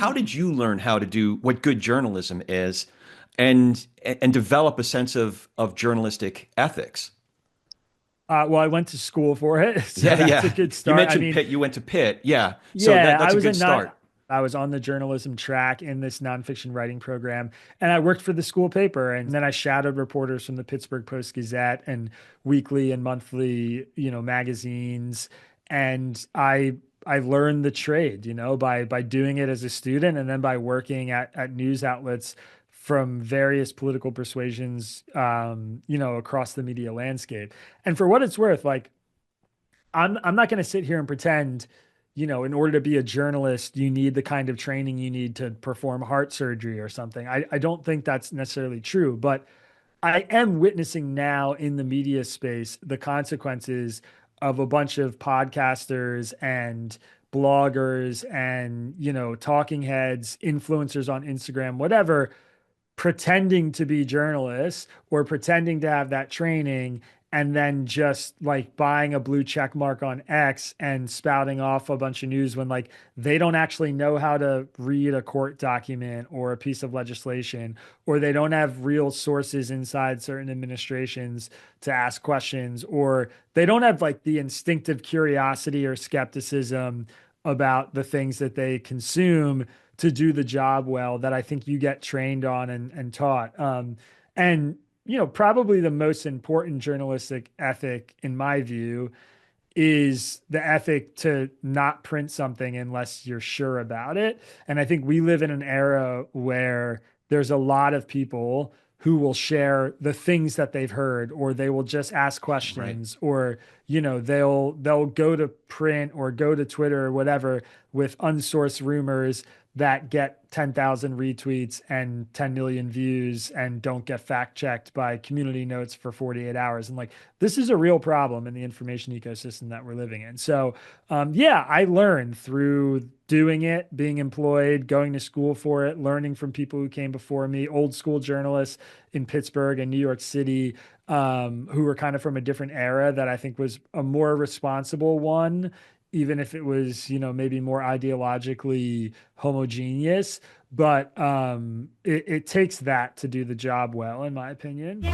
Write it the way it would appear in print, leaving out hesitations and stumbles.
how did you learn how to do what good journalism is and develop a sense of journalistic ethics? Well, I went to school for it, so Yeah, that's a yeah. good You start. I mentioned mean, Pitt, you went to Pitt. Yeah. So yeah, that's a good start. I was on the journalism track in this nonfiction writing program, and I worked for the school paper, and then I shadowed reporters from the Pittsburgh Post-Gazette and weekly and monthly, magazines, and I learned the trade, by doing it as a student, and then by working at news outlets from various political persuasions, across the media landscape. And for what it's worth, like I'm not going to sit here and pretend, in order to be a journalist, you need the kind of training you need to perform heart surgery or something. I don't think that's necessarily true, but I am witnessing now in the media space the consequences of a bunch of podcasters and bloggers and, talking heads, influencers on Instagram, whatever, pretending to be journalists or pretending to have that training and then just like buying a blue check mark on X and spouting off a bunch of news when like they don't actually know how to read a court document or a piece of legislation, or they don't have real sources inside certain administrations to ask questions, or they don't have like the instinctive curiosity or skepticism about the things that they consume to do the job well that I think you get trained on and taught. And, probably the most important journalistic ethic, in my view, is the ethic to not print something unless you're sure about it. And I think we live in an era where there's a lot of people who will share the things that they've heard, or they will just ask Right. questions, or they'll go to print or go to Twitter or whatever with unsourced rumors that get 10,000 retweets and 10 million views and don't get fact checked by community notes for 48 hours. And like, this is a real problem in the information ecosystem that we're living in. So, yeah, I learned through doing it, being employed, going to school for it, learning from people who came before me, old school journalists in Pittsburgh and New York City, who were kind of from a different era that I think was a more responsible one, even if it was, maybe more ideologically homogeneous. But it takes that to do the job well, in my opinion.